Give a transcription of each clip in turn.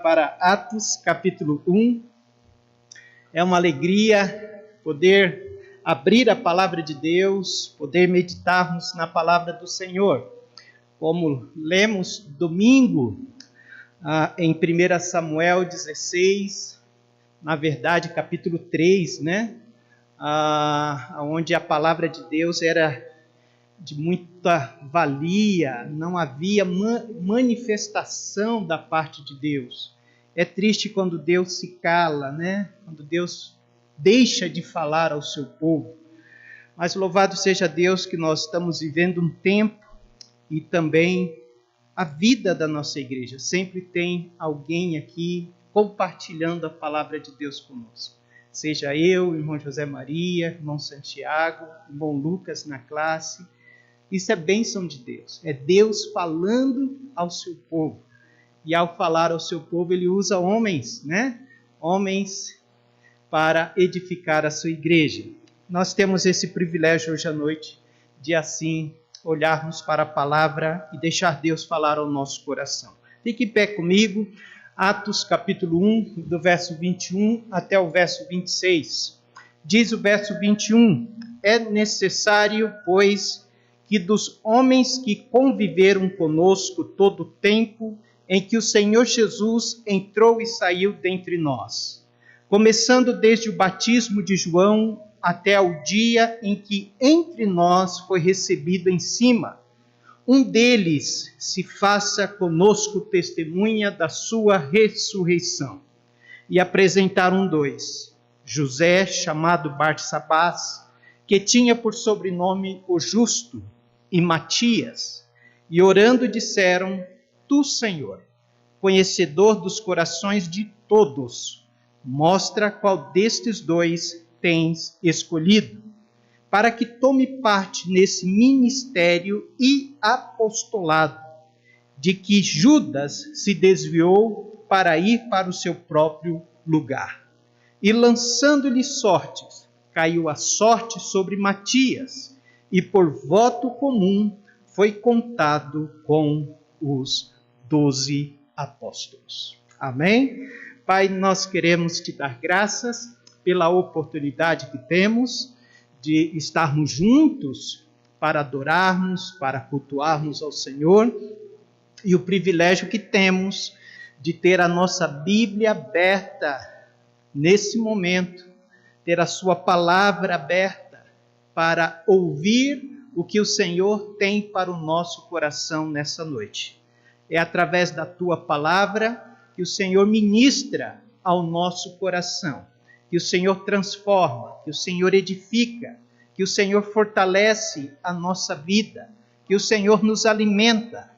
Para Atos, capítulo 1. É uma alegria poder abrir a palavra de Deus, poder meditarmos na palavra do Senhor. Como lemos domingo em 1 Samuel 16, na verdade capítulo 3, onde a palavra de Deus era de muita valia, não havia manifestação da parte de Deus. É triste quando Deus se cala, Quando Deus deixa de falar ao seu povo. Mas louvado seja Deus que nós estamos vivendo um tempo e também a vida da nossa igreja. Sempre tem alguém aqui compartilhando a palavra de Deus conosco. Seja eu, irmão José Maria, irmão Santiago, irmão Lucas na classe. Isso é bênção de Deus. É Deus falando ao seu povo. E ao falar ao seu povo, ele usa homens, Homens para edificar a sua igreja. Nós temos esse privilégio hoje à noite de assim olharmos para a palavra e deixar Deus falar ao nosso coração. Fique em pé comigo. Atos capítulo 1, do verso 21 até o verso 26. Diz o verso 21: É necessário, pois, que dos homens que conviveram conosco todo o tempo em que o Senhor Jesus entrou e saiu dentre nós, começando desde o batismo de João até o dia em que entre nós foi recebido em cima, um deles se faça conosco testemunha da sua ressurreição. E apresentaram dois: José, chamado Barsabás, que tinha por sobrenome o Justo, e Matias, e orando disseram: Tu, Senhor, conhecedor dos corações de todos, mostra qual destes dois tens escolhido, para que tome parte nesse ministério e apostolado, de que Judas se desviou para ir para o seu próprio lugar. E lançando-lhe sortes, caiu a sorte sobre Matias, e por voto comum foi contado com os 12 apóstolos. Amém? Pai, nós queremos te dar graças pela oportunidade que temos de estarmos juntos para adorarmos, para cultuarmos ao Senhor, e o privilégio que temos de ter a nossa Bíblia aberta nesse momento, ter a sua palavra aberta para ouvir o que o Senhor tem para o nosso coração nessa noite. É através da tua palavra que o Senhor ministra ao nosso coração, que o Senhor transforma, que o Senhor edifica, que o Senhor fortalece a nossa vida, que o Senhor nos alimenta.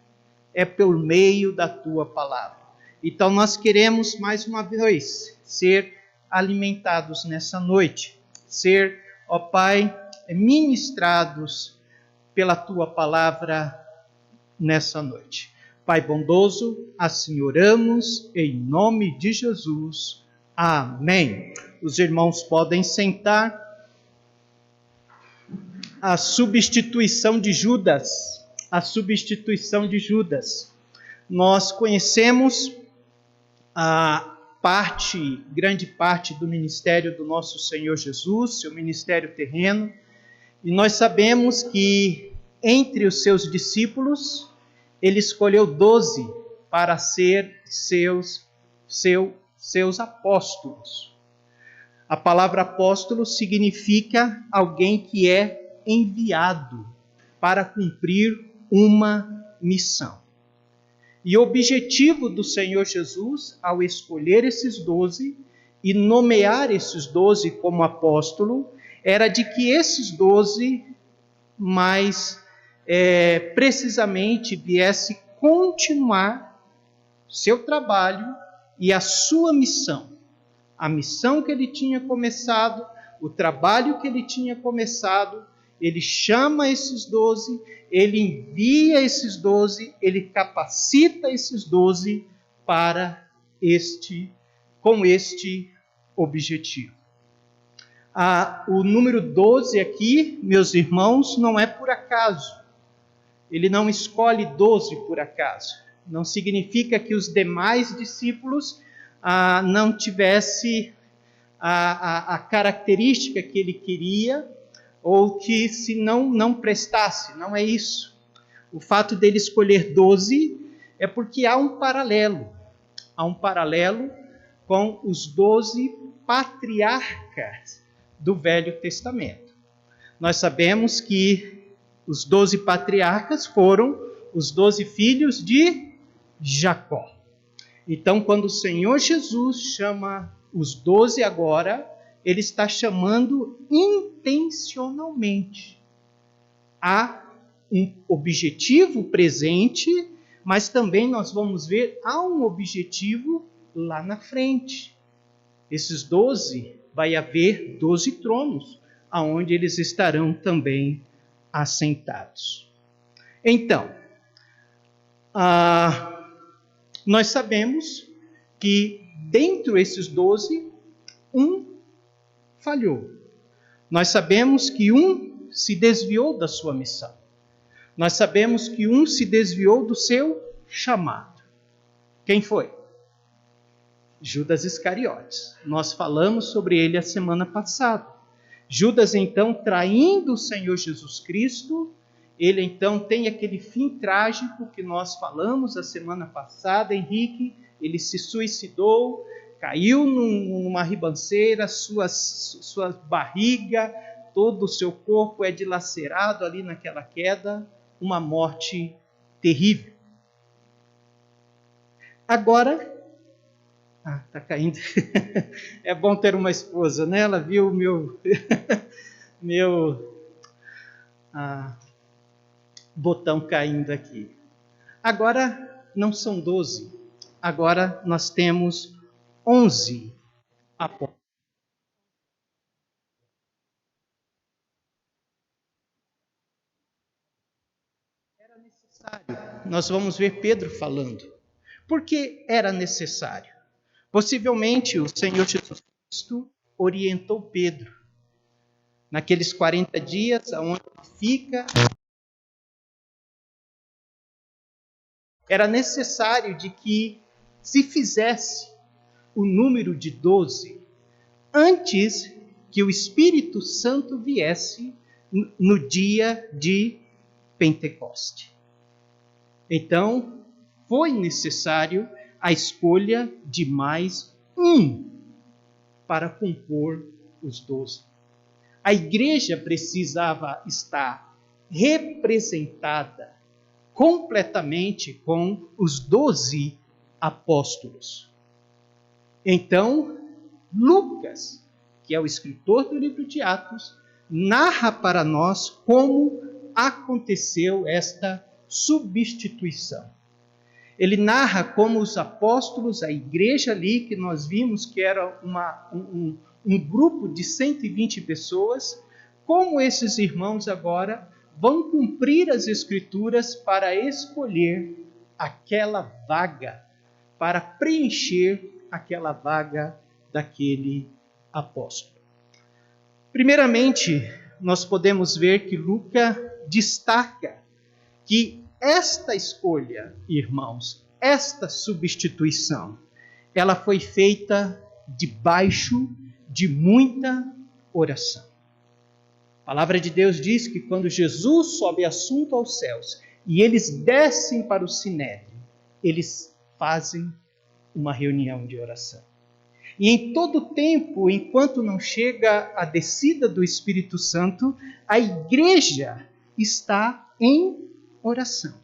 É por meio da tua palavra. Então nós queremos mais uma vez ser alimentados nessa noite, ser, ó Pai, ministrados pela tua palavra nessa noite. Pai bondoso, assim oramos em nome de Jesus. Amém. Os irmãos podem sentar. A substituição de Judas. A substituição de Judas. Nós conhecemos grande parte do ministério do nosso Senhor Jesus, seu ministério terreno, e nós sabemos que entre os seus discípulos, ele escolheu 12 para ser seus apóstolos. A palavra apóstolo significa alguém que é enviado para cumprir uma missão. E o objetivo do Senhor Jesus, ao escolher esses 12 e nomear esses 12 como apóstolo, era de que esses 12 mais precisamente viesse continuar seu trabalho e a sua missão. A missão que ele tinha começado, o trabalho que ele tinha começado, ele chama esses 12, ele envia esses 12, ele capacita esses 12 para com este objetivo. O número 12 aqui, meus irmãos, não é por acaso. Ele não escolhe 12 por acaso. Não significa que os demais discípulos não tivessem a característica que ele queria, ou que se não prestasse. Não é isso. O fato dele escolher 12 é porque há um paralelo. Há um paralelo com os 12 patriarcas do Velho Testamento. Nós sabemos que os 12 patriarcas foram os 12 filhos de Jacó. Então, quando o Senhor Jesus chama os 12 agora, ele está chamando intencionalmente. Há um objetivo presente, mas também nós vamos ver, há um objetivo lá na frente. Esses 12, vai haver 12 tronos, aonde eles estarão também assentados. Então, nós sabemos que dentre esses 12, um falhou. Nós sabemos que um se desviou da sua missão. Nós sabemos que um se desviou do seu chamado. Quem foi? Judas Iscariotes. Nós falamos sobre ele a semana passada. Judas, então, traindo o Senhor Jesus Cristo, ele então tem aquele fim trágico que nós falamos a semana passada, Henrique. Ele se suicidou, caiu numa ribanceira, sua barriga, todo o seu corpo é dilacerado ali naquela queda, uma morte terrível. Agora, está caindo. É bom ter uma esposa, né? Ela viu o meu botão caindo aqui. Agora não são 12, agora nós temos 11 apóstolos. Era necessário. Nós vamos ver Pedro falando. Por que era necessário? Possivelmente o Senhor Jesus Cristo orientou Pedro naqueles 40 dias, onde fica. Era necessário de que se fizesse o número de 12 antes que o Espírito Santo viesse no dia de Pentecoste. Então, foi necessário a escolha de mais um para compor os 12. A igreja precisava estar representada completamente com os 12 apóstolos. Então, Lucas, que é o escritor do livro de Atos, narra para nós como aconteceu esta substituição. Ele narra como os apóstolos, a igreja ali, que nós vimos que era um grupo de 120 pessoas, como esses irmãos agora vão cumprir as Escrituras para escolher aquela vaga, para preencher aquela vaga daquele apóstolo. Primeiramente, nós podemos ver que Lucas destaca que esta escolha, irmãos, esta substituição, ela foi feita debaixo de muita oração. A palavra de Deus diz que quando Jesus sobe assunto aos céus e eles descem para o Sinédrio, eles fazem uma reunião de oração. E em todo tempo, enquanto não chega a descida do Espírito Santo, a igreja está em oração.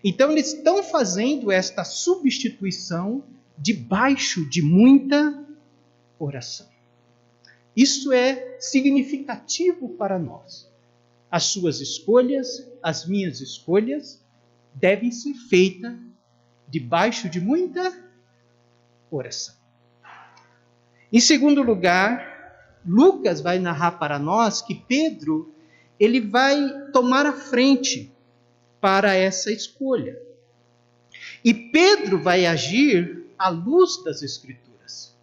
Então eles estão fazendo esta substituição debaixo de muita oração. Isso é significativo para nós. As suas escolhas, as minhas escolhas, devem ser feitas debaixo de muita oração. Em segundo lugar, Lucas vai narrar para nós que Pedro, ele vai tomar a frente para essa escolha. E Pedro vai agir à luz das Escrituras.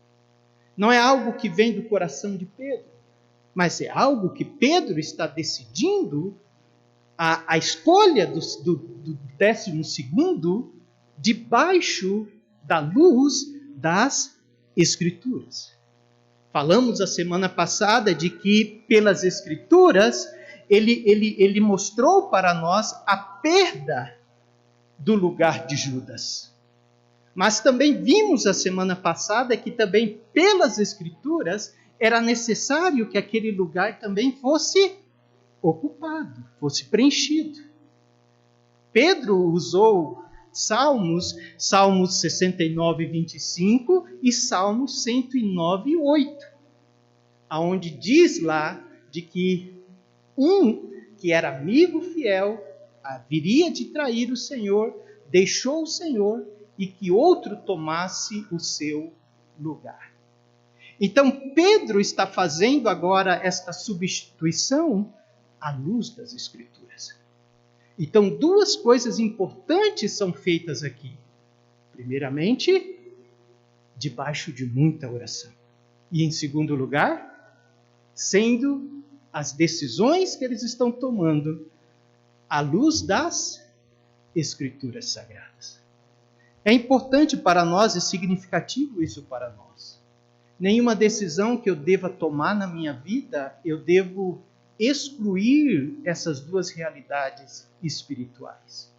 Não é algo que vem do coração de Pedro, mas é algo que Pedro está decidindo. A escolha do 12º debaixo da luz das Escrituras. Falamos a semana passada de que pelas Escrituras ele mostrou para nós a perda do lugar de Judas. Mas também vimos a semana passada que também pelas Escrituras era necessário que aquele lugar também fosse ocupado, fosse preenchido. Pedro usou Salmos 69, 25 e Salmos 109, 8, onde diz lá de que um que era amigo fiel viria de trair o Senhor, deixou o Senhor e que outro tomasse o seu lugar. Então Pedro está fazendo agora esta substituição à luz das Escrituras. Então, duas coisas importantes são feitas aqui. Primeiramente, debaixo de muita oração. E em segundo lugar, sendo as decisões que eles estão tomando à luz das Escrituras Sagradas. É importante para nós, é significativo isso para nós. Nenhuma decisão que eu deva tomar na minha vida, eu devo excluir essas duas realidades espirituais,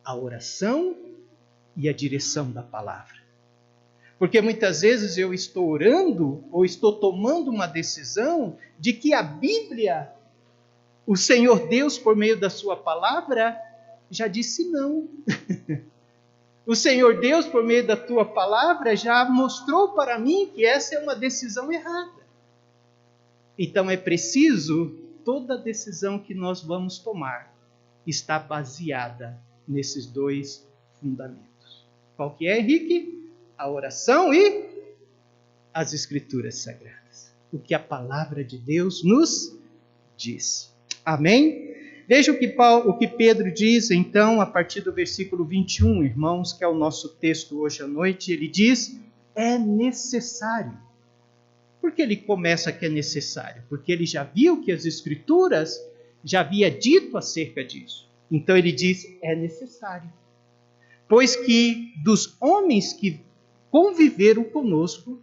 a oração e a direção da palavra. Porque muitas vezes eu estou orando ou estou tomando uma decisão de que a Bíblia, o Senhor Deus, por meio da sua palavra, já disse não. O Senhor Deus, por meio da tua palavra, já mostrou para mim que essa é uma decisão errada. Então é preciso, toda decisão que nós vamos tomar está baseada nesses dois fundamentos. Qual que é, Henrique? A oração e as Escrituras Sagradas. O que a palavra de Deus nos diz. Amém? Veja o que Pedro diz, então, a partir do versículo 21, irmãos, que é o nosso texto hoje à noite. Ele diz, é necessário. Por que ele começa que é necessário? Porque ele já viu que as Escrituras já havia dito acerca disso. Então ele diz, é necessário. Pois que dos homens que conviveram conosco,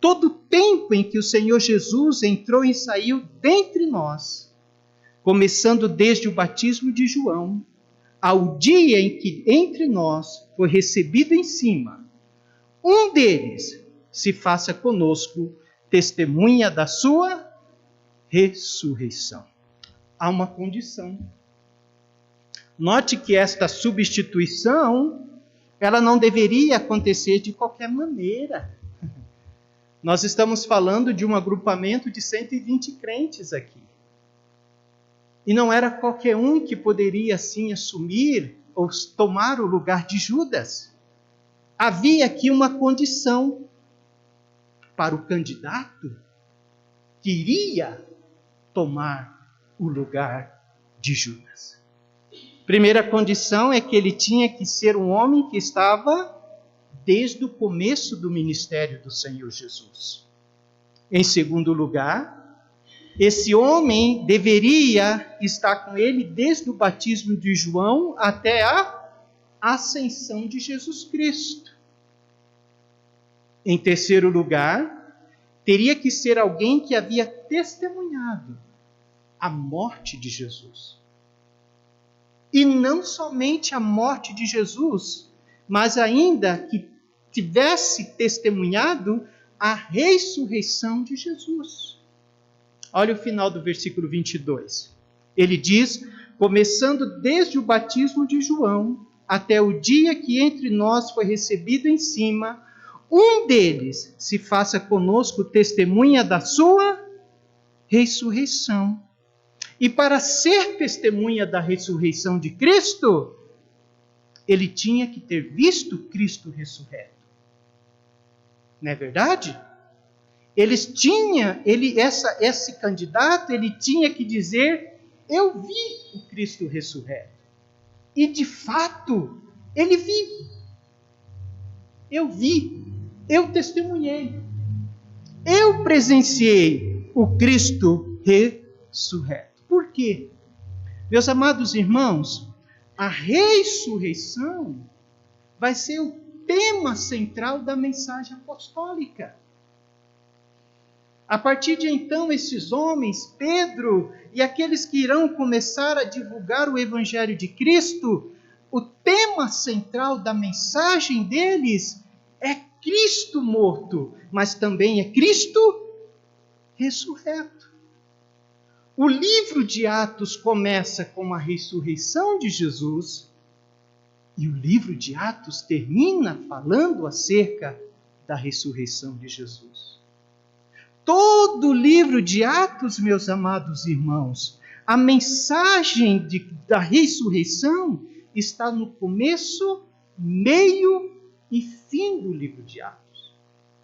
todo o tempo em que o Senhor Jesus entrou e saiu dentre nós, começando desde o batismo de João, ao dia em que entre nós foi recebido em cima, um deles se faça conosco testemunha da sua ressurreição. Há uma condição. Note que esta substituição, ela não deveria acontecer de qualquer maneira. Nós estamos falando de um agrupamento de 120 crentes aqui. E não era qualquer um que poderia assim assumir ou tomar o lugar de Judas. Havia aqui uma condição para o candidato que iria tomar o lugar de Judas. Primeira condição é que ele tinha que ser um homem que estava desde o começo do ministério do Senhor Jesus. Em segundo lugar, esse homem deveria estar com ele desde o batismo de João até a ascensão de Jesus Cristo. Em terceiro lugar, teria que ser alguém que havia testemunhado a morte de Jesus. E não somente a morte de Jesus, mas ainda que tivesse testemunhado a ressurreição de Jesus. Olha o final do versículo 22. Ele diz, começando desde o batismo de João, até o dia que entre nós foi recebido em cima, um deles se faça conosco testemunha da sua ressurreição. E para ser testemunha da ressurreição de Cristo, ele tinha que ter visto Cristo ressurreto. Não é verdade? Esse candidato, ele tinha que dizer, eu vi o Cristo ressurreto. E de fato, ele vive. Eu vi, eu testemunhei, eu presenciei o Cristo ressurreto. Por quê? Meus amados irmãos, a ressurreição vai ser o tema central da mensagem apostólica. A partir de então, esses homens, Pedro e aqueles que irão começar a divulgar o Evangelho de Cristo, o tema central da mensagem deles é Cristo morto, mas também é Cristo ressurreto. O livro de Atos começa com a ressurreição de Jesus e o livro de Atos termina falando acerca da ressurreição de Jesus. Todo o livro de Atos, meus amados irmãos, a mensagem da ressurreição está no começo, meio e fim do livro de Atos.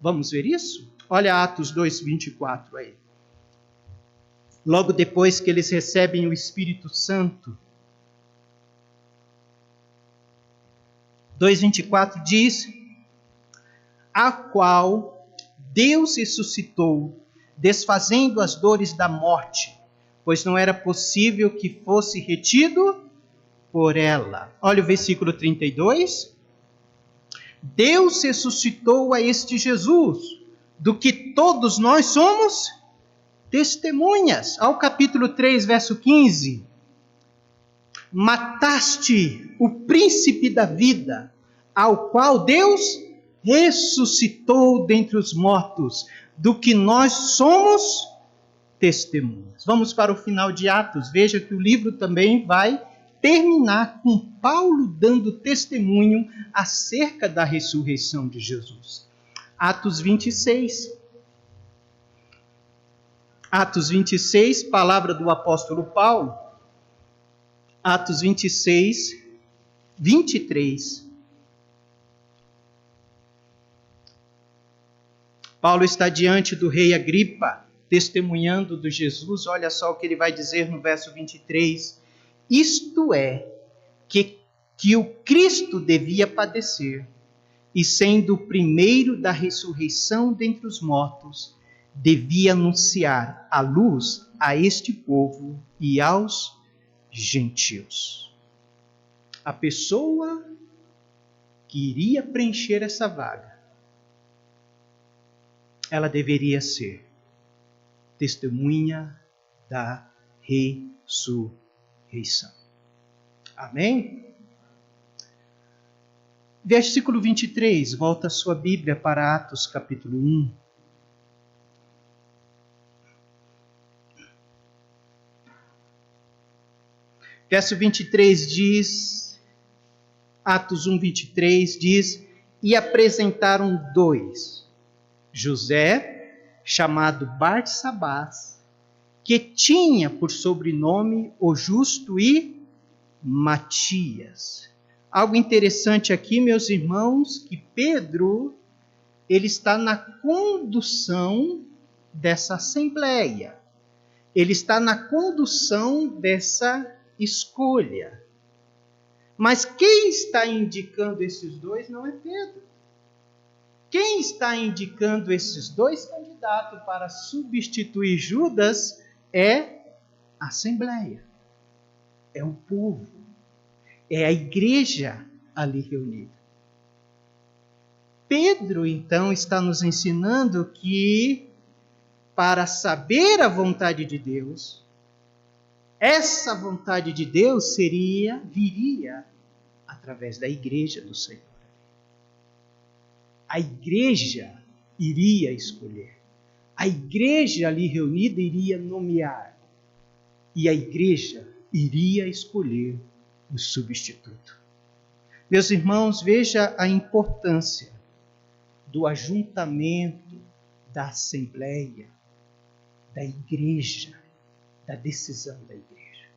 Vamos ver isso? Olha Atos 2:24 aí. Logo depois que eles recebem o Espírito Santo, 2:24 diz: a qual Deus ressuscitou, desfazendo as dores da morte, pois não era possível que fosse retido por ela. Olha o versículo 32. Deus ressuscitou a este Jesus, do que todos nós somos testemunhas. Ao capítulo 3, verso 15. Mataste o príncipe da vida, ao qual Deus ressuscitou dentre os mortos, do que nós somos testemunhas. Vamos para o final de Atos. Veja que o livro também vai terminar com Paulo dando testemunho acerca da ressurreição de Jesus. Atos 26. Atos 26, palavra do apóstolo Paulo. Atos 26, 23. Paulo está diante do rei Agripa, testemunhando de Jesus. Olha só o que ele vai dizer no verso 23. Isto é, que o Cristo devia padecer, e sendo o primeiro da ressurreição dentre os mortos, devia anunciar a luz a este povo e aos gentios. A pessoa que iria preencher essa vaga, ela deveria ser testemunha da ressurreição. Amém? Versículo 23, volta a sua Bíblia para Atos capítulo 1. Verso 23 diz, Atos 1, 23 diz, e apresentaram dois, José, chamado Barsabás, que tinha por sobrenome o Justo, e Matias. Algo interessante aqui, meus irmãos, que Pedro, ele está na condução dessa assembleia. Ele está na condução dessa escolha. Mas quem está indicando esses dois não é Pedro. Quem está indicando esses dois candidatos para substituir Judas é a assembleia. É o povo. É a igreja ali reunida. Pedro, então, está nos ensinando que para saber a vontade de Deus, essa vontade de Deus viria através da igreja do Senhor. A igreja iria escolher. A igreja ali reunida iria nomear. E a igreja iria escolher o substituto. Meus irmãos, veja a importância do ajuntamento, da assembleia, da igreja, da decisão da igreja.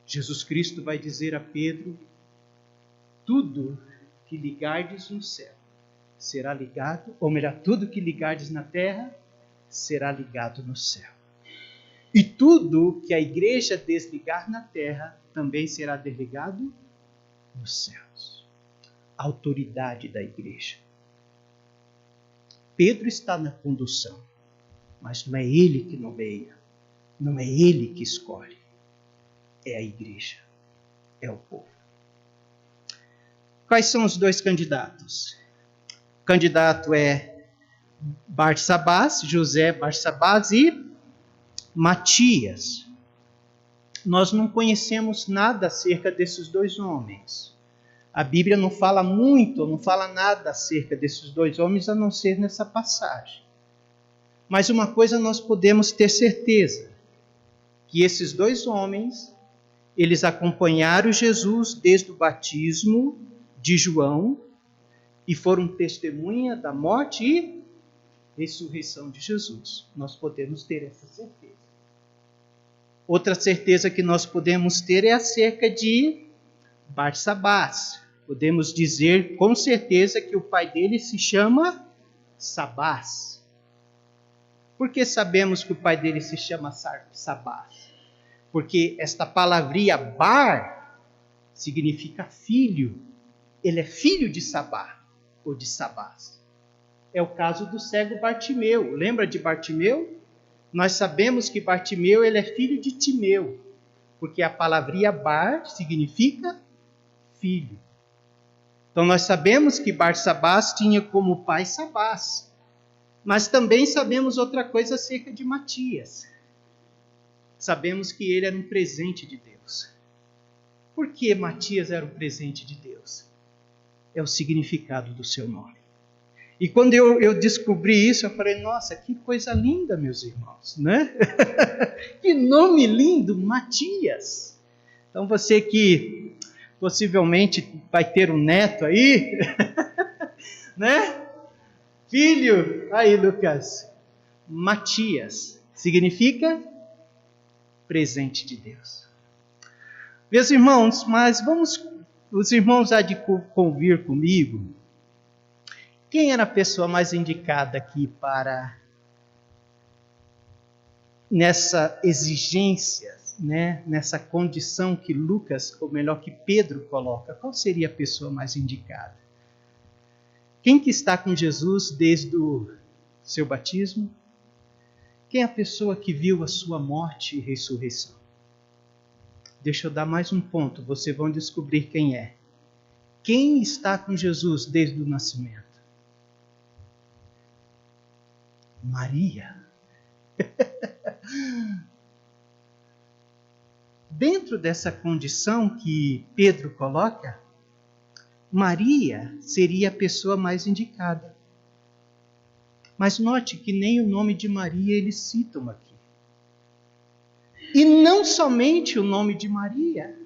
Jesus Cristo vai dizer a Pedro, tudo que ligardes no céu será ligado, ou melhor, tudo que ligardes na terra será ligado no céu. E tudo que a igreja desligar na terra também será desligado nos céus. A autoridade da igreja. Pedro está na condução, mas não é ele que nomeia, não é ele que escolhe, é a igreja, é o povo. Quais são os dois candidatos? O candidato é Barsabás, José Barsabás e Matias. Nós não conhecemos nada acerca desses dois homens. A Bíblia não fala muito, não fala nada acerca desses dois homens, a não ser nessa passagem. Mas uma coisa nós podemos ter certeza, que esses dois homens, eles acompanharam Jesus desde o batismo de João e foram testemunha da morte e ressurreição de Jesus. Nós podemos ter essa certeza. Outra certeza que nós podemos ter é acerca de Barsabás. Podemos dizer com certeza que o pai dele se chama Sabás. Por que sabemos que o pai dele se chama Sabás? Porque esta palavrinha bar significa filho. Ele é filho de Sabá ou de Sabás. É o caso do cego Bartimeu. Lembra de Bartimeu? Nós sabemos que Bartimeu ele é filho de Timeu, porque a palavrinha bar significa filho. Então nós sabemos que Barsabás tinha como pai Sabás. Mas também sabemos outra coisa acerca de Matias. Sabemos que ele era um presente de Deus. Por que Matias era um presente de Deus? É o significado do seu nome. E quando eu descobri isso, eu falei, nossa, que coisa linda, meus irmãos, né? Que nome lindo, Matias. Então você que possivelmente vai ter um neto aí, né? Filho, aí Lucas, Matias, significa presente de Deus. Meus irmãos, mas os irmãos há de convir comigo, quem era a pessoa mais indicada aqui para, nessa exigência, né, nessa condição que Lucas, ou melhor que Pedro coloca, qual seria a pessoa mais indicada? Quem que está com Jesus desde o seu batismo? Quem é a pessoa que viu a sua morte e ressurreição? Deixa eu dar mais um ponto, vocês vão descobrir quem é. Quem está com Jesus desde o nascimento? Maria. Dentro dessa condição que Pedro coloca, Maria seria a pessoa mais indicada. Mas note que nem o nome de Maria eles citam aqui. E não somente o nome de Maria,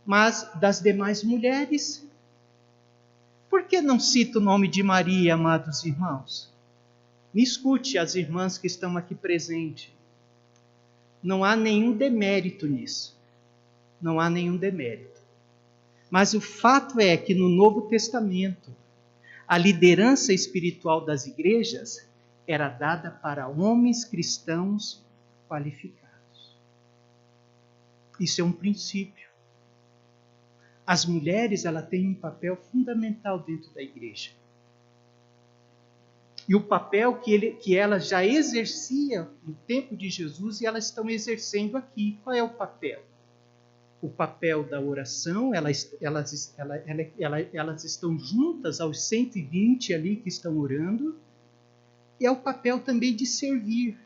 mas das demais mulheres. Por que não cita o nome de Maria, amados irmãos? Me escute, as irmãs que estão aqui presentes. Não há nenhum demérito nisso. Não há nenhum demérito. Mas o fato é que no Novo Testamento, a liderança espiritual das igrejas era dada para homens cristãos qualificados. Isso é um princípio. As mulheres têm um papel fundamental dentro da igreja. E o papel que elas já exerciam no tempo de Jesus e elas estão exercendo aqui. Qual é o papel? O papel da oração, elas estão juntas aos 120 ali que estão orando, e é o papel também de servir.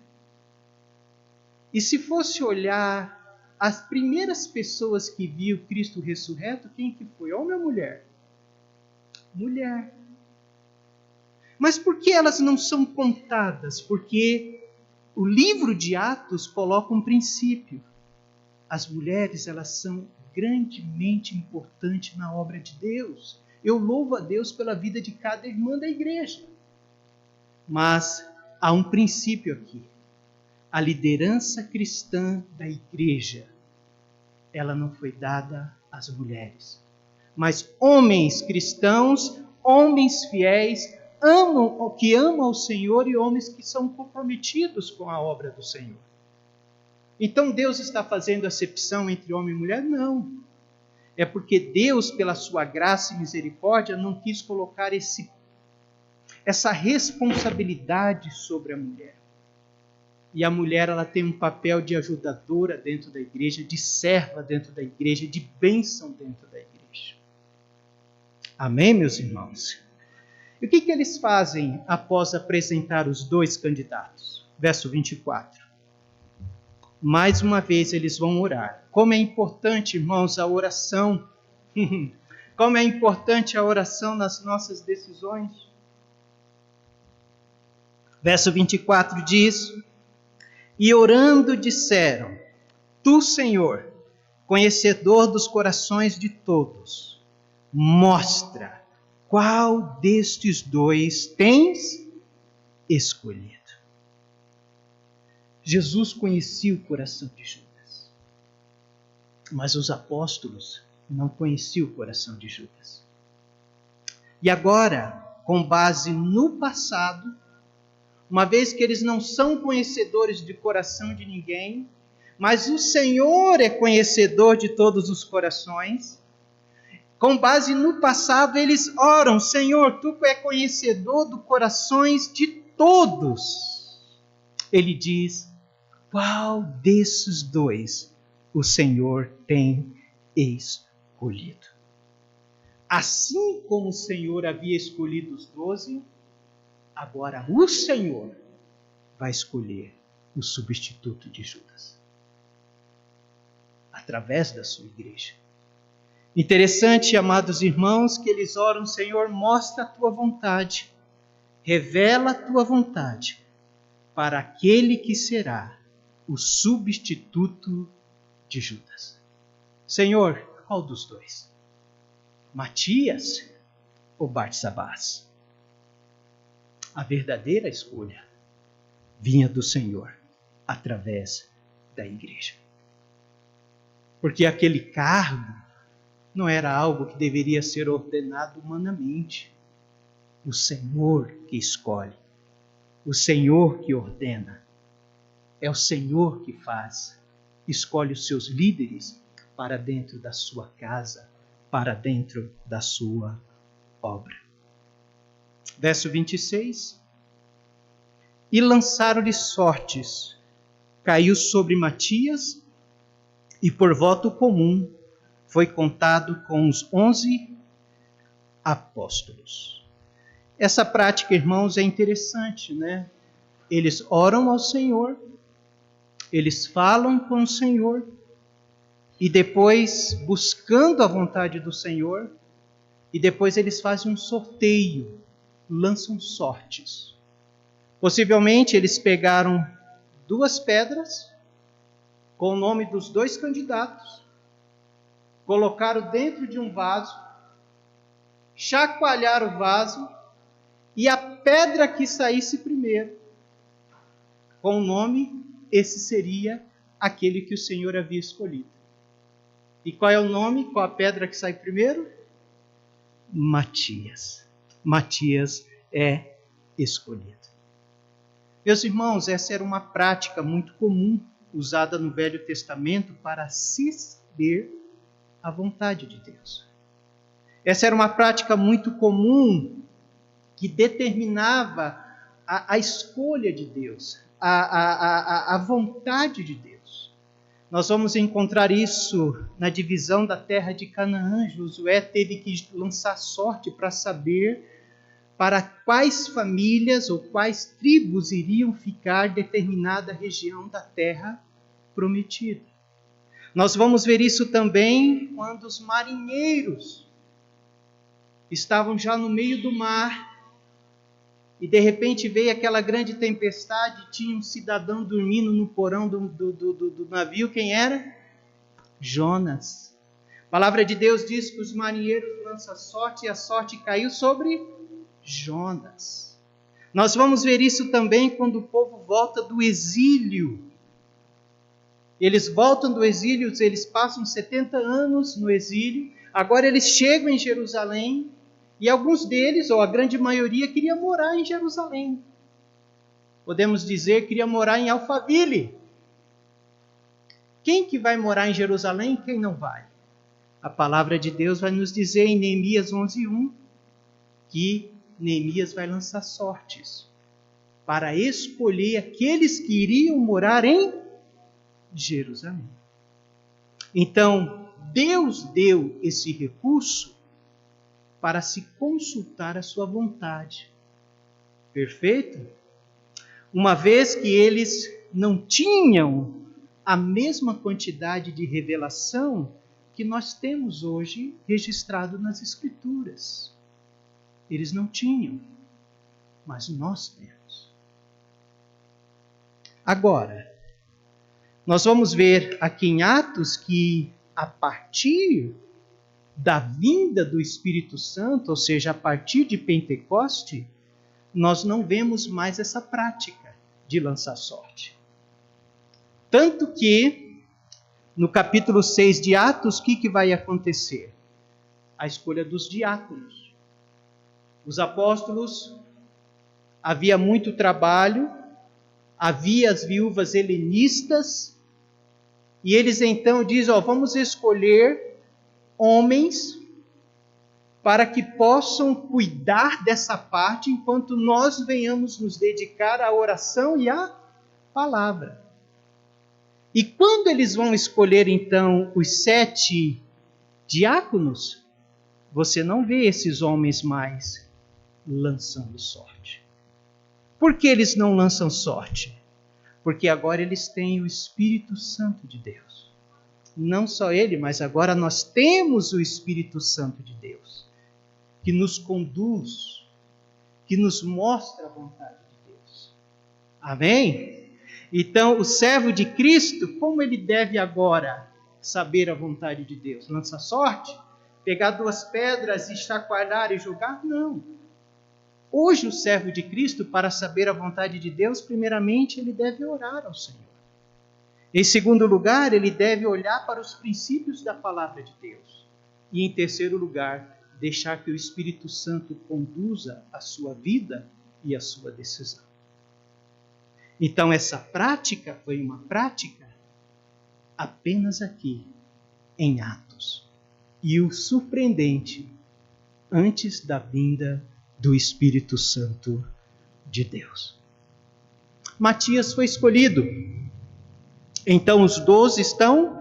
E se fosse olhar as primeiras pessoas que viu Cristo ressurreto, quem que foi? Homem ou mulher? Mulher. Mas por que elas não são contadas? Porque o livro de Atos coloca um princípio. As mulheres, elas são grandemente importantes na obra de Deus. Eu louvo a Deus pela vida de cada irmã da igreja. Mas há um princípio aqui. A liderança cristã da igreja, ela não foi dada às mulheres. Mas homens cristãos, homens fiéis, que amam o Senhor e homens que são comprometidos com a obra do Senhor. Então Deus está fazendo acepção entre homem e mulher? Não. É porque Deus, pela sua graça e misericórdia, não quis colocar essa responsabilidade sobre a mulher. E a mulher, ela tem um papel de ajudadora dentro da igreja, de serva dentro da igreja, de bênção dentro da igreja. Amém, meus irmãos? E o que eles fazem após apresentar os dois candidatos? Verso 24. Mais uma vez eles vão orar. Como é importante, irmãos, a oração. Como é importante a oração nas nossas decisões. Verso 24 diz: E orando disseram: Tu, Senhor, conhecedor dos corações de todos, mostra qual destes dois tens escolhido. Jesus conhecia o coração de Judas, mas os apóstolos não conheciam o coração de Judas. E agora, com base no passado, uma vez que eles não são conhecedores de coração de ninguém, mas o Senhor é conhecedor de todos os corações, com base no passado, eles oram: Senhor, Tu é conhecedor dos corações de todos. Ele diz: qual desses dois o Senhor tem escolhido? Assim como o Senhor havia escolhido os 12, agora o Senhor vai escolher o substituto de Judas, através da sua igreja. Interessante, amados irmãos, que eles oram: Senhor, mostra a Tua vontade, revela a Tua vontade para aquele que será o substituto de Judas. Senhor, qual dos dois? Matias ou Barsabás? A verdadeira escolha vinha do Senhor através da igreja. Porque aquele cargo não era algo que deveria ser ordenado humanamente. O Senhor que escolhe, o Senhor que ordena, é o Senhor que faz, escolhe os seus líderes para dentro da sua casa, para dentro da sua obra. Verso 26. E lançaram-lhe sortes, caiu sobre Matias, e por voto comum foi contado com os 11 apóstolos. Essa prática, irmãos, é interessante, né? Eles oram ao Senhor, eles falam com o Senhor, e depois, buscando a vontade do Senhor, e depois eles fazem um sorteio, lançam sortes. Possivelmente eles pegaram 2 pedras, com o nome dos 2 candidatos, colocaram dentro de um vaso, chacoalharam o vaso, e a pedra que saísse primeiro, com o nome, esse seria aquele que o Senhor havia escolhido. E qual é o nome? Qual a pedra que sai primeiro? Matias. Matias é escolhido. Meus irmãos, essa era uma prática muito comum, usada no Velho Testamento para se saber a vontade de Deus. Essa era uma prática muito comum que determinava a escolha de Deus, a vontade de Deus. Nós vamos encontrar isso na divisão da terra de Canaã. Josué teve que lançar sorte para saber para quais famílias ou quais tribos iriam ficar determinada região da terra prometida. Nós vamos ver isso também quando os marinheiros estavam já no meio do mar e de repente veio aquela grande tempestade, tinha um cidadão dormindo no porão do navio. Quem era? Jonas. A palavra de Deus diz que os marinheiros lançam sorte e a sorte caiu sobre Jonas. Nós vamos ver isso também quando o povo volta do exílio. Eles voltam do exílio, eles passam 70 anos no exílio, agora eles chegam em Jerusalém, e alguns deles, ou a grande maioria, queria morar em Jerusalém. Podemos dizer que queria morar em Alphaville. Quem que vai morar em Jerusalém e quem não vai? A palavra de Deus vai nos dizer em Neemias 11:1 que Neemias vai lançar sortes para escolher aqueles que iriam morar em Jerusalém. Então, Deus deu esse recurso para se consultar a sua vontade. Perfeito? Uma vez que eles não tinham a mesma quantidade de revelação que nós temos hoje registrado nas Escrituras. Eles não tinham, mas nós temos. Agora, nós vamos ver aqui em Atos que a partir da vinda do Espírito Santo, ou seja, a partir de Pentecoste, nós não vemos mais essa prática de lançar sorte. Tanto que, no capítulo 6 de Atos, o que vai acontecer? A escolha dos diáconos. Os apóstolos, havia muito trabalho, havia as viúvas helenistas, e eles então dizem, vamos escolher homens para que possam cuidar dessa parte, enquanto nós venhamos nos dedicar à oração e à palavra. E quando eles vão escolher então os 7 diáconos, você não vê esses homens mais lançando sorte. Por que eles não lançam sorte? Porque agora eles têm o Espírito Santo de Deus. Não só ele, mas agora nós temos o Espírito Santo de Deus, que nos conduz, que nos mostra a vontade de Deus. Amém? Então, o servo de Cristo, como ele deve agora saber a vontade de Deus? Lança sorte? Pegar 2 pedras e chacoalhar e jogar? Não. Hoje, o servo de Cristo, para saber a vontade de Deus, primeiramente, ele deve orar ao Senhor. Em segundo lugar, ele deve olhar para os princípios da palavra de Deus. E em terceiro lugar, deixar que o Espírito Santo conduza a sua vida e a sua decisão. Então, essa prática foi uma prática apenas aqui, em Atos. E o surpreendente, antes da vinda do Espírito Santo de Deus. Matias foi escolhido. Então os 12 estão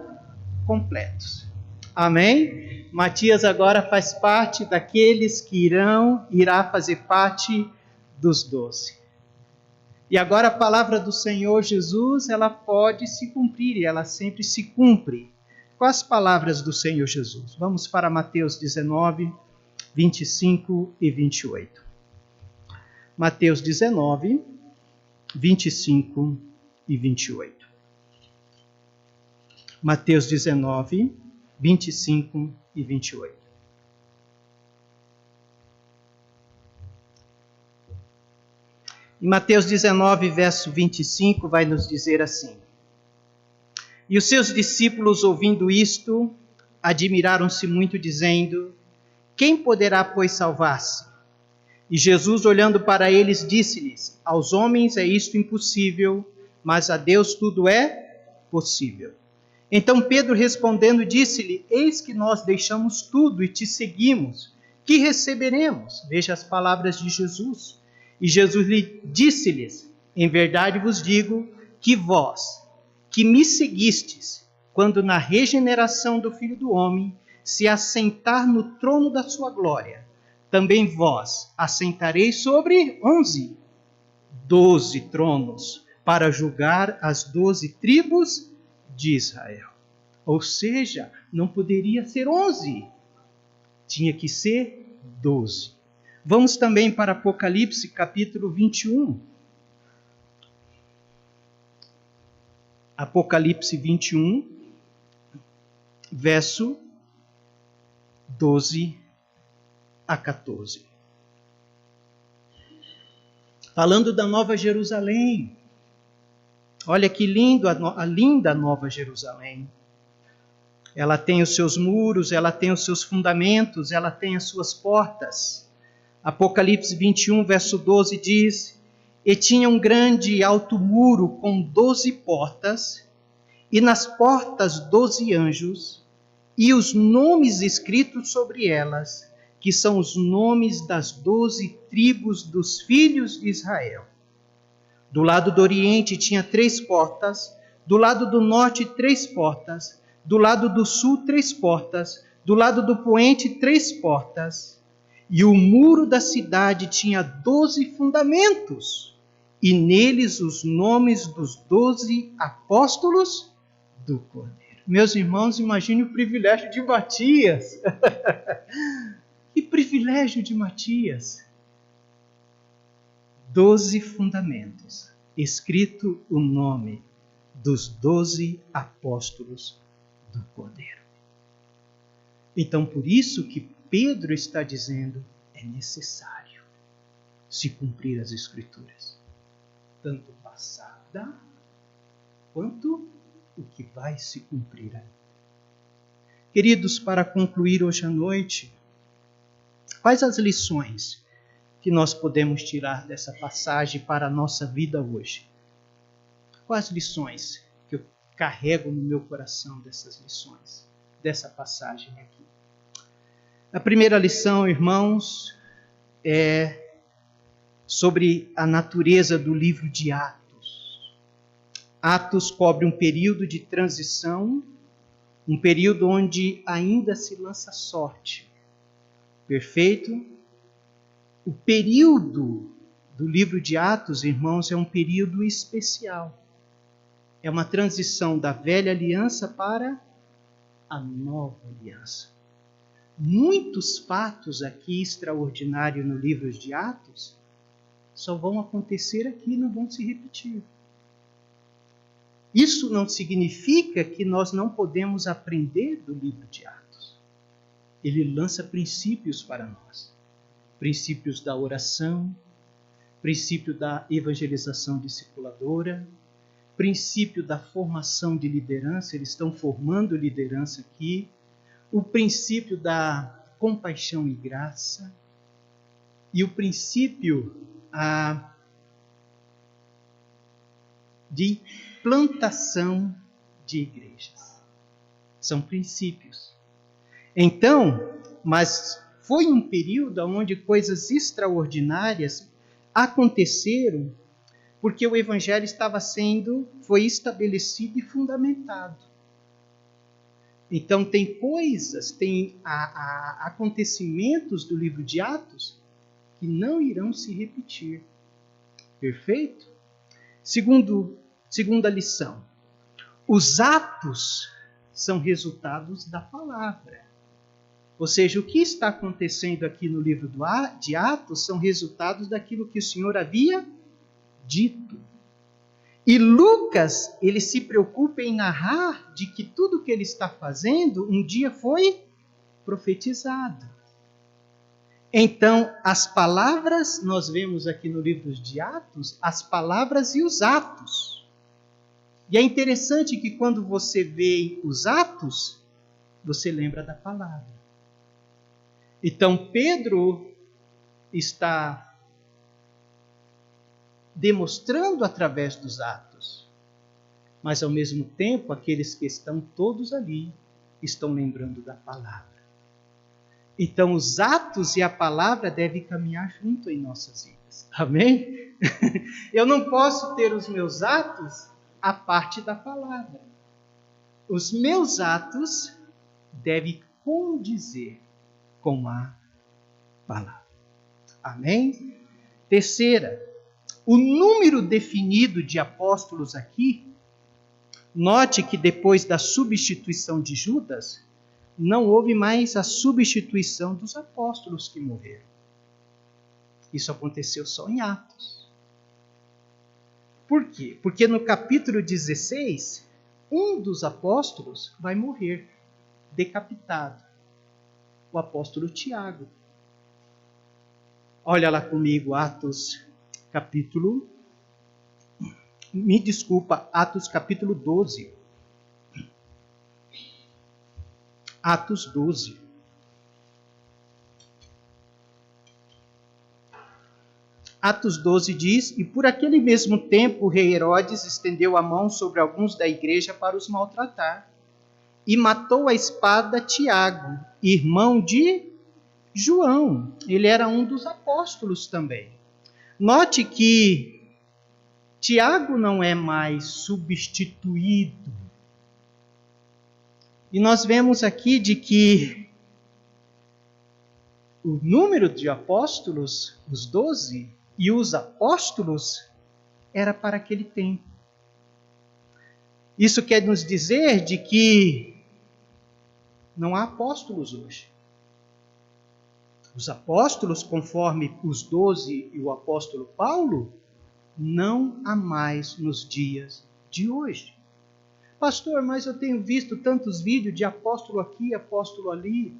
completos. Amém? Matias agora faz parte daqueles que irá fazer parte dos 12. E agora a palavra do Senhor Jesus, ela pode se cumprir, e ela sempre se cumpre. Com as palavras do Senhor Jesus. Vamos para Mateus 19, 25 e 28. Mateus 19, 25 e 28. Mateus 19, 25 e 28. Em Mateus 19, verso 25, vai nos dizer assim: E os seus discípulos, ouvindo isto, admiraram-se muito, dizendo: Quem poderá, pois, salvar-se? E Jesus, olhando para eles, disse-lhes: Aos homens é isto impossível, mas a Deus tudo é possível. Então Pedro, respondendo, disse-lhe: Eis que nós deixamos tudo e te seguimos. Que receberemos? Veja as palavras de Jesus. E Jesus lhe disse-lhes: Em verdade vos digo que vós, que me seguistes, quando na regeneração do Filho do Homem se assentar no trono da sua glória, também vós assentareis sobre 12 tronos, para julgar as 12 tribos de Israel. Ou seja, não poderia ser 11, tinha que ser 12. Vamos também para Apocalipse, capítulo 21. Apocalipse 21, verso 12 a 14. Falando da Nova Jerusalém. Olha que lindo a linda Nova Jerusalém. Ela tem os seus muros, ela tem os seus fundamentos, ela tem as suas portas. Apocalipse 21, verso 12 diz: E tinha um grande e alto muro com 12 portas, e nas portas 12 anjos, e os nomes escritos sobre elas, que são os nomes das 12 tribos dos filhos de Israel. Do lado do oriente tinha 3 portas, do lado do norte 3 portas, do lado do sul 3 portas, do lado do poente 3 portas. E o muro da cidade tinha 12 fundamentos, e neles os nomes dos 12 apóstolos do Cordeiro. Meus irmãos, imagine o privilégio de Matias. Que privilégio de Matias. 12 fundamentos, escrito o nome dos 12 apóstolos do Cordeiro. Então, por isso que Pedro está dizendo, é necessário se cumprir as Escrituras. Tanto passada, quanto o que vai se cumprir aí. Queridos, para concluir hoje à noite, quais as lições que nós podemos tirar dessa passagem para a nossa vida hoje? Quais lições que eu carrego no meu coração dessas lições, dessa passagem aqui? A primeira lição, irmãos, é sobre a natureza do livro de Atos. Atos cobre um período de transição, um período onde ainda se lança sorte. Perfeito? O período do livro de Atos, irmãos, é um período especial. É uma transição da velha aliança para a nova aliança. Muitos fatos aqui extraordinários no livro de Atos só vão acontecer aqui e não vão se repetir. Isso não significa que nós não podemos aprender do livro de Atos. Ele lança princípios para nós. Princípios da oração, princípio da evangelização discipuladora, princípio da formação de liderança, eles estão formando liderança aqui, o princípio da compaixão e graça, e o princípio de plantação de igrejas. São princípios. Então, mas foi um período onde coisas extraordinárias aconteceram porque o evangelho foi estabelecido e fundamentado. Então tem coisas, tem acontecimentos do livro de Atos que não irão se repetir. Perfeito? Segunda lição. Os atos são resultados da palavra. Ou seja, o que está acontecendo aqui no livro de Atos são resultados daquilo que o Senhor havia dito. E Lucas, ele se preocupa em narrar de que tudo que ele está fazendo um dia foi profetizado. Então, as palavras, nós vemos aqui no livro de Atos, as palavras e os atos. E é interessante que quando você vê os atos, você lembra da palavra. Então, Pedro está demonstrando através dos atos. Mas, ao mesmo tempo, aqueles que estão todos ali estão lembrando da palavra. Então, os atos e a palavra devem caminhar junto em nossas vidas. Amém? Eu não posso ter os meus atos à parte da palavra. Os meus atos devem condizer com a palavra. Amém? Terceira, o número definido de apóstolos aqui, note que depois da substituição de Judas, não houve mais a substituição dos apóstolos que morreram. Isso aconteceu só em Atos. Por quê? Porque no capítulo 16, um dos apóstolos vai morrer, decapitado. O apóstolo Tiago. Olha lá comigo, Atos capítulo 12. Atos 12. Atos 12 diz: E por aquele mesmo tempo o rei Herodes estendeu a mão sobre alguns da igreja para os maltratar, e matou a espada Tiago, irmão de João. Ele era um dos apóstolos também. Note que Tiago não é mais substituído. E nós vemos aqui de que o número de apóstolos, os 12, e os apóstolos, era para aquele tempo. Isso quer nos dizer de que não há apóstolos hoje. Os apóstolos, conforme os 12 e o apóstolo Paulo, não há mais nos dias de hoje. Pastor, mas eu tenho visto tantos vídeos de apóstolo aqui, apóstolo ali.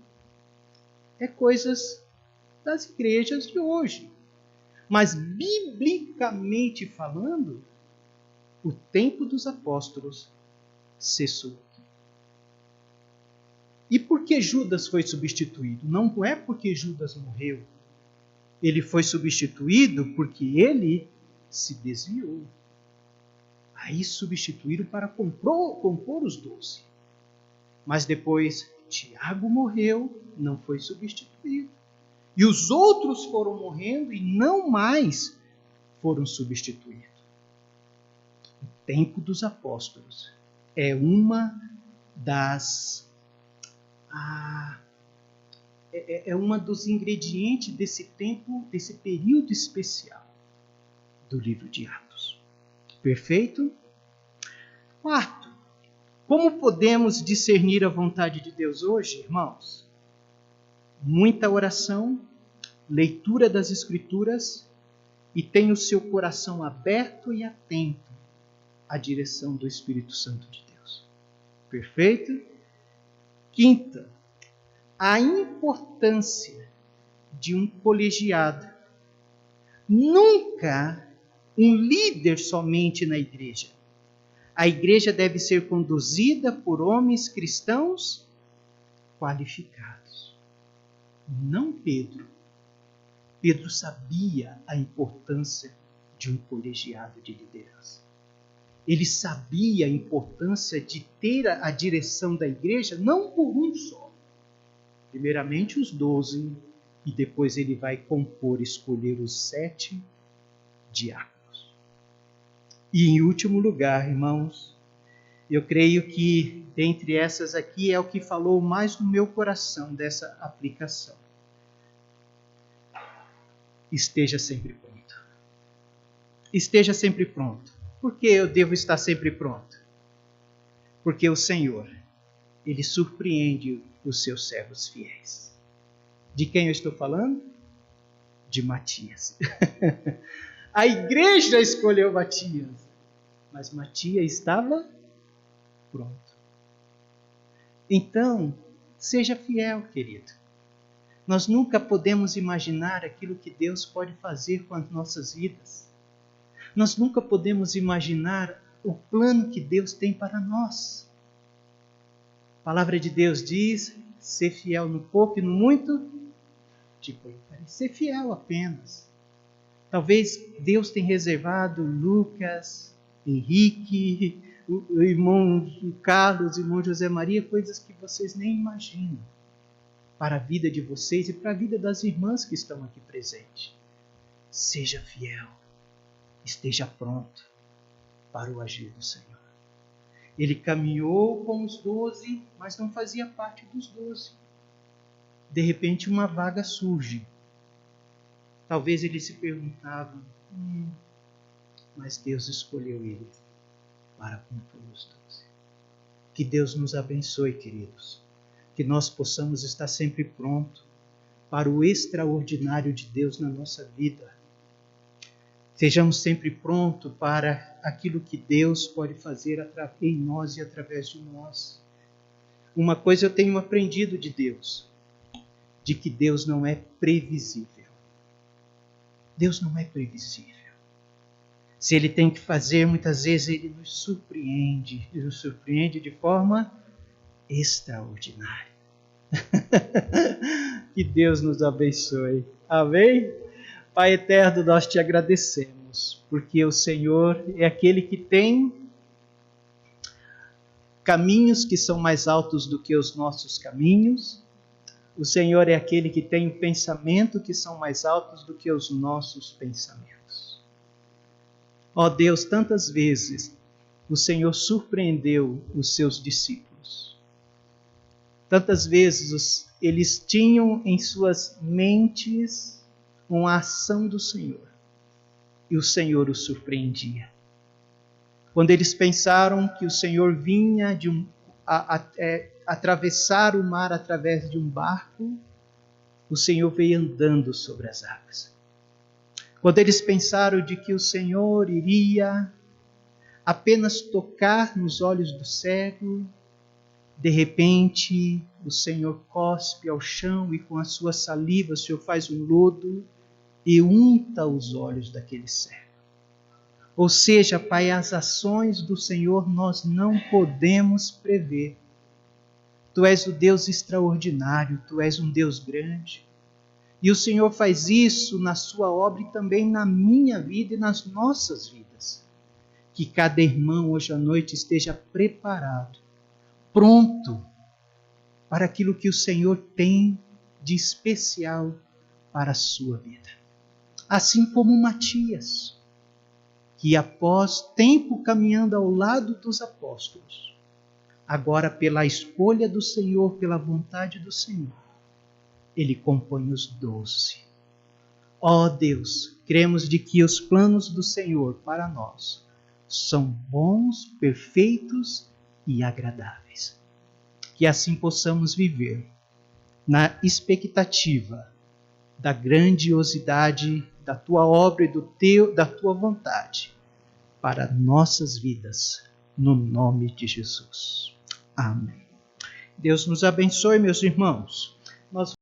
É coisas das igrejas de hoje. Mas, biblicamente falando, o tempo dos apóstolos cessou. E por que Judas foi substituído? Não é porque Judas morreu. Ele foi substituído porque ele se desviou. Aí substituíram para compor os 12. Mas depois Tiago morreu, não foi substituído. E os outros foram morrendo e não mais foram substituídos. O tempo dos apóstolos é uma dos ingredientes desse tempo, desse período especial do livro de Atos. Perfeito? Quarto, como podemos discernir a vontade de Deus hoje, irmãos? Muita oração, leitura das Escrituras e tenha o seu coração aberto e atento à direção do Espírito Santo de Deus. Perfeito? Quinta, a importância de um colegiado. Nunca um líder somente na igreja. A igreja deve ser conduzida por homens cristãos qualificados. Não Pedro. Pedro sabia a importância de um colegiado de liderança. Ele sabia a importância de ter a direção da igreja, não por um só. Primeiramente os 12, e depois ele vai escolher os 7 diáconos. E em último lugar, irmãos, eu creio que dentre essas aqui é o que falou mais no meu coração dessa aplicação. Esteja sempre pronto. Esteja sempre pronto. Por que eu devo estar sempre pronto? Porque o Senhor, Ele surpreende os seus servos fiéis. De quem eu estou falando? De Matias. A igreja escolheu Matias, mas Matias estava pronto. Então, seja fiel, querido. Nós nunca podemos imaginar aquilo que Deus pode fazer com as nossas vidas. Nós nunca podemos imaginar o plano que Deus tem para nós. A palavra de Deus diz: ser fiel no pouco e no muito, ser fiel apenas. Talvez Deus tenha reservado Lucas, Henrique, o irmão Carlos, o irmão José Maria, coisas que vocês nem imaginam para a vida de vocês e para a vida das irmãs que estão aqui presentes. Seja fiel, esteja pronto para o agir do Senhor. Ele caminhou com os 12, mas não fazia parte dos 12. De repente uma vaga surge. Talvez ele se perguntava, mas Deus escolheu ele para compor os 12. Que Deus nos abençoe, queridos. Que nós possamos estar sempre prontos para o extraordinário de Deus na nossa vida. Sejamos sempre prontos para aquilo que Deus pode fazer em nós e através de nós. Uma coisa eu tenho aprendido de Deus, de que Deus não é previsível. Deus não é previsível. Se Ele tem que fazer, muitas vezes Ele nos surpreende de forma extraordinária. Que Deus nos abençoe. Amém? Pai eterno, nós te agradecemos, porque o Senhor é aquele que tem caminhos que são mais altos do que os nossos caminhos. O Senhor é aquele que tem um pensamento que são mais altos do que os nossos pensamentos. Ó Deus, tantas vezes o Senhor surpreendeu os seus discípulos. Tantas vezes eles tinham em suas mentes uma ação do Senhor. E o Senhor os surpreendia. Quando eles pensaram que o Senhor vinha atravessar o mar através de um barco, o Senhor veio andando sobre as águas. Quando eles pensaram de que o Senhor iria apenas tocar nos olhos do cego, de repente o Senhor cospe ao chão e com a sua saliva o Senhor faz um lodo e unta os olhos daquele cego. Ou seja, Pai, as ações do Senhor nós não podemos prever. Tu és o Deus extraordinário, Tu és um Deus grande. E o Senhor faz isso na sua obra e também na minha vida e nas nossas vidas. Que cada irmão hoje à noite esteja preparado, pronto para aquilo que o Senhor tem de especial para a sua vida. Assim como Matias, que após tempo caminhando ao lado dos apóstolos, agora pela escolha do Senhor, pela vontade do Senhor, ele compõe os 12. Ó Deus, cremos de que os planos do Senhor para nós são bons, perfeitos e agradáveis. Que assim possamos viver na expectativa da grandiosidade da Tua obra e da Tua vontade para nossas vidas, no nome de Jesus. Amém. Deus nos abençoe, meus irmãos. Nós